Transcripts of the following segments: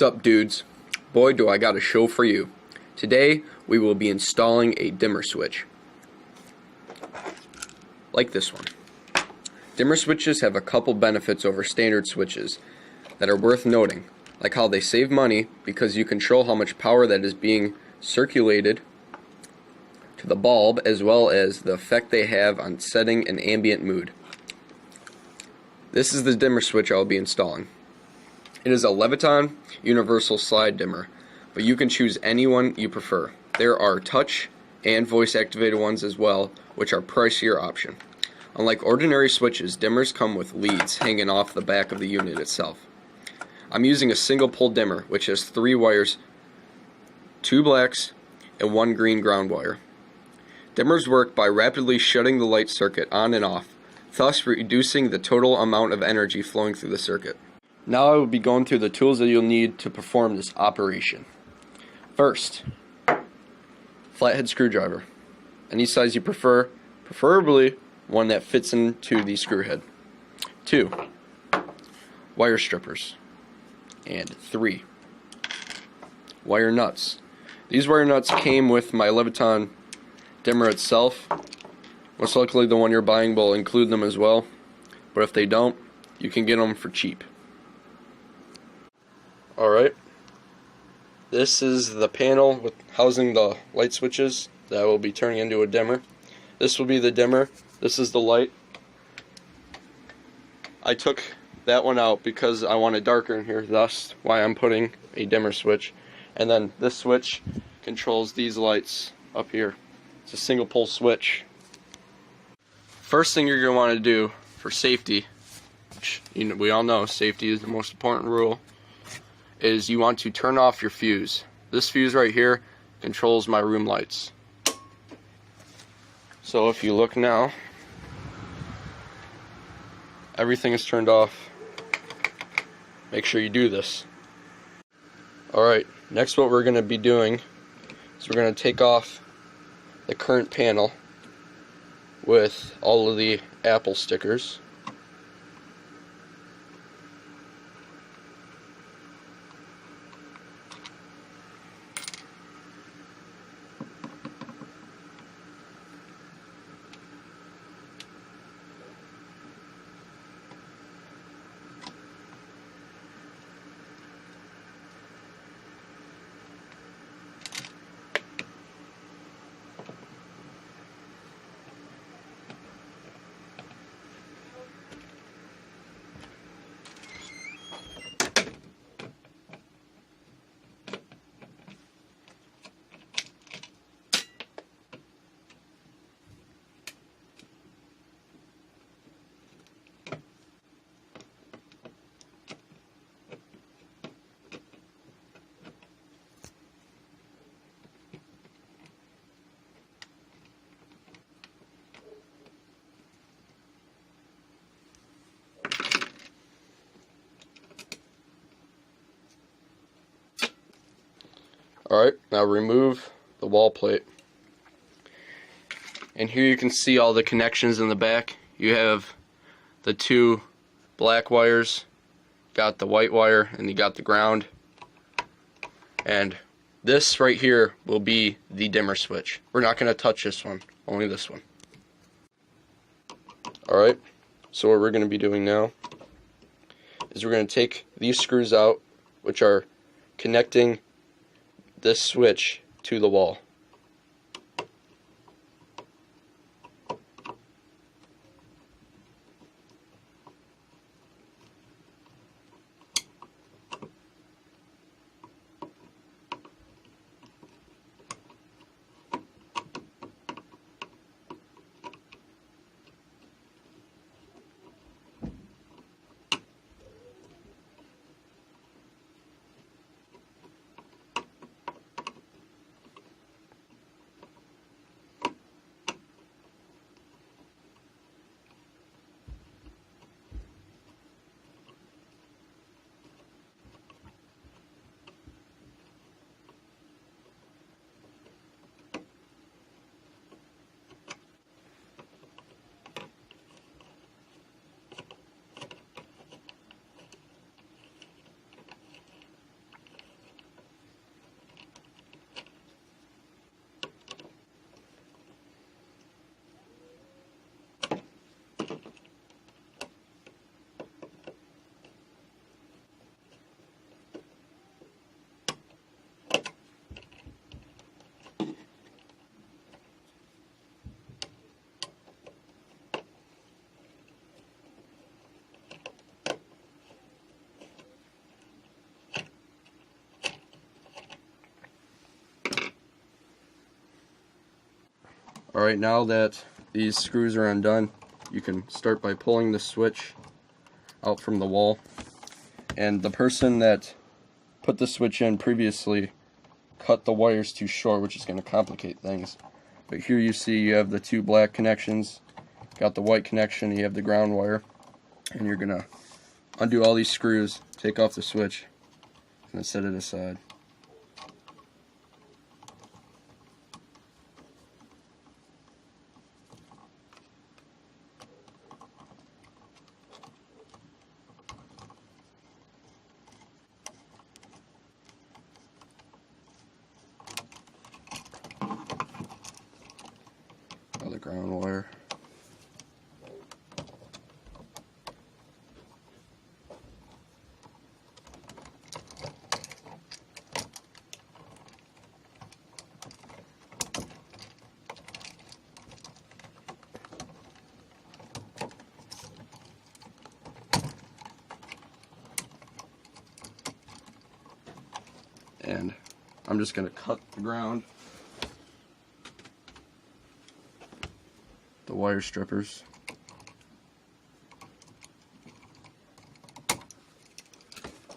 What's up, dudes? Boy, do I got a show for you. Today, we will be installing a dimmer switch. Like this one. Dimmer switches have a couple benefits over standard switches that are worth noting, like how they save money because you control how much power that is being circulated to the bulb, as well as the effect they have on setting an ambient mood. This is the dimmer switch I will be installing. It is a Leviton universal slide dimmer, but you can choose any one you prefer. There are touch and voice activated ones as well, which are pricier option. Unlike ordinary switches, dimmers come with leads hanging off the back of the unit itself. I'm using a single pole dimmer, which has 3 wires, 2 blacks and 1 green ground wire. Dimmers work by rapidly shutting the light circuit on and off, thus reducing the total amount of energy flowing through the circuit. Now I will be going through the tools that you'll need to perform this operation. First, flathead screwdriver. Any size you prefer, preferably one that fits into the screw head. 2, wire strippers. And 3, wire nuts. These wire nuts came with my Leviton dimmer itself. Most likely the one you're buying will include them as well, but if they don't, you can get them for cheap. Alright, this is the panel with housing the light switches that will be turning into a dimmer. This will be the dimmer. This is the light. I took that one out because I want it darker in here, thus why I'm putting a dimmer switch. And then this switch controls these lights up here. It's a single pole switch. First thing you're going to want to do for safety, which we all know safety is the most important rule, is you want to turn off your fuse. This fuse right here controls my room lights. So if you look now, everything is turned off. Make sure you do this. Alright, next what we're going to be doing is we're going to take off the current panel with all of the Apple stickers. Alright, now remove the wall plate. And here you can see all the connections in the back. You have the 2 black wires, got the white wire, and you got the ground. And this right here will be the dimmer switch. We're not going to touch this one, only this one. Alright, so what we're going to be doing now is we're going to take these screws out, which are connecting this switch to the wall. Alright, now that these screws are undone, you can start by pulling the switch out from the wall. And the person that put the switch in previously cut the wires too short, which is going to complicate things. But here you see you have the two black connections, got the white connection, you have the ground wire, and you're going to undo all these screws, take off the switch, and then set it aside. The ground wire. And I'm just going to cut the ground, the wire strippers.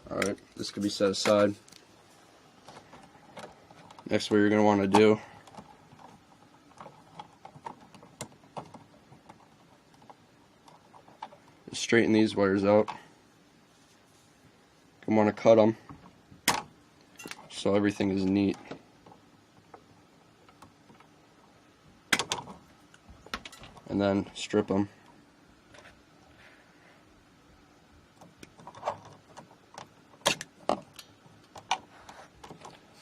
Alright, this could be set aside. Next, what you're going to want to do is straighten these wires out. You want to cut them so everything is neat. And then strip them.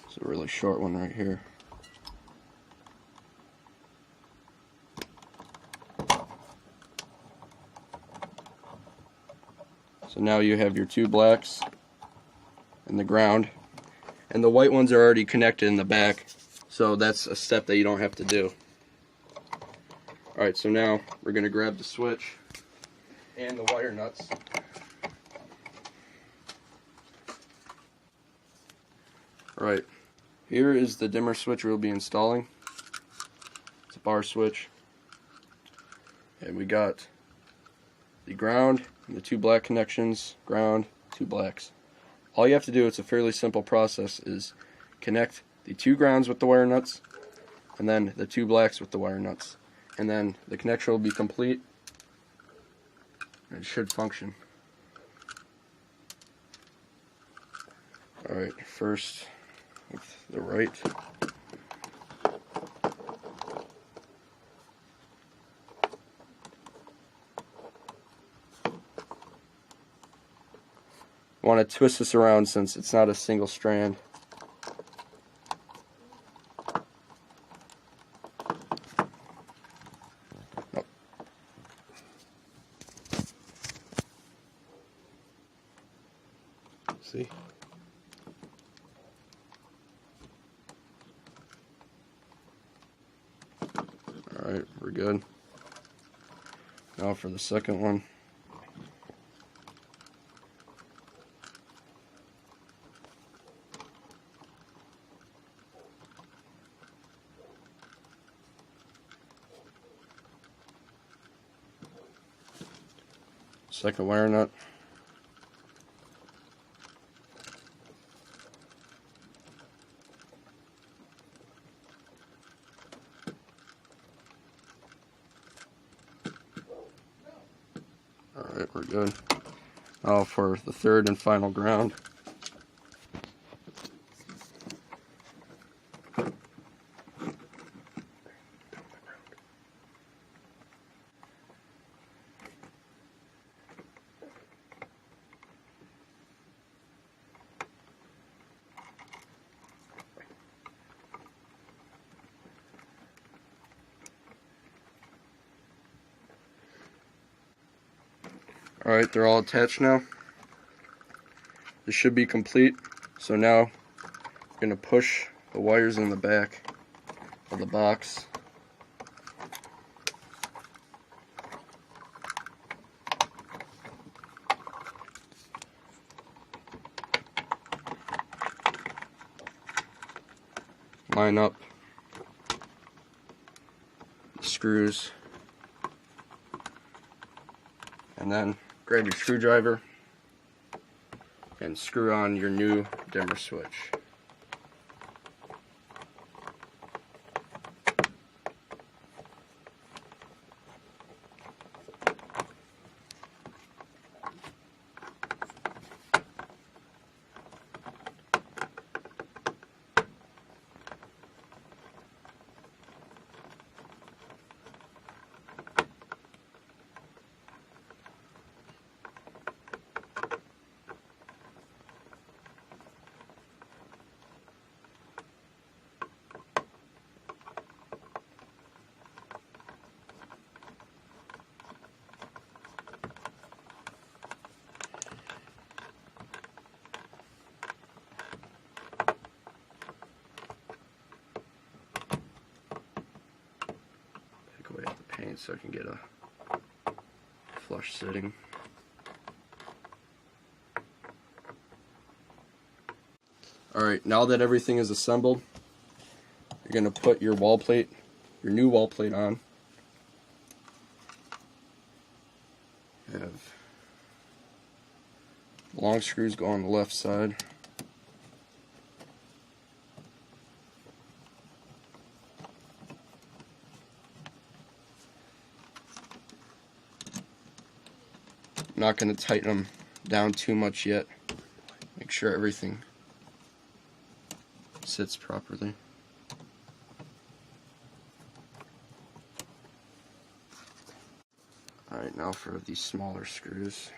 It's a really short one right here. So now you have your two blacks and the ground, and the white ones are already connected in the back, so that's a step that you don't have to do. Alright, so now we're going to grab the switch and the wire nuts. Alright, here is the dimmer switch we'll be installing. It's a bar switch. And we got the ground and the two black connections, ground, two blacks. All you have to do, it's a fairly simple process, is connect the two grounds with the wire nuts and then the two blacks with the wire nuts. And then the connection will be complete and it should function. Alright, first with the right. I want to twist this around since it's not a single strand. Nope. See? Alright, we're good. Now for the second one. Second wire nut. Alright, we're good. Now for the third and final ground. Alright, they're all attached now. This should be complete. So now I'm going to push the wires in the back of the box. Line up. screws, and then grab your screwdriver and screw on your new dimmer switch. Away the paint so I can get a flush sitting. Alright, now that everything is assembled, you're going to put your wall plate, your new wall plate on. You have long screws go on the left side. I'm not going to tighten them down too much yet. Make sure everything sits properly. Alright, now for these smaller screws.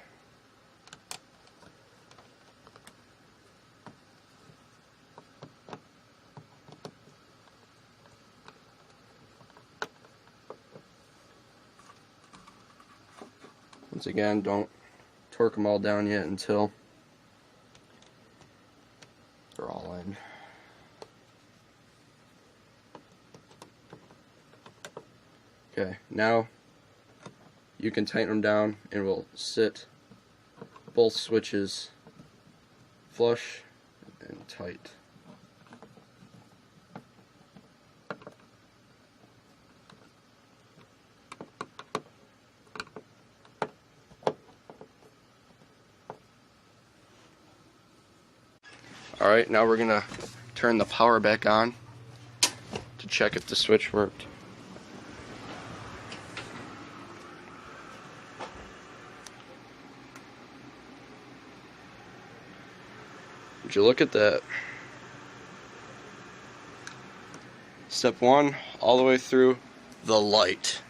Once again, don't torque them all down yet until they're all in. Okay, now you can tighten them down and we'll sit both switches flush and tight. Alright, now we're going to turn the power back on to check if the switch worked. Would you look at that? Step 1, all the way through the light.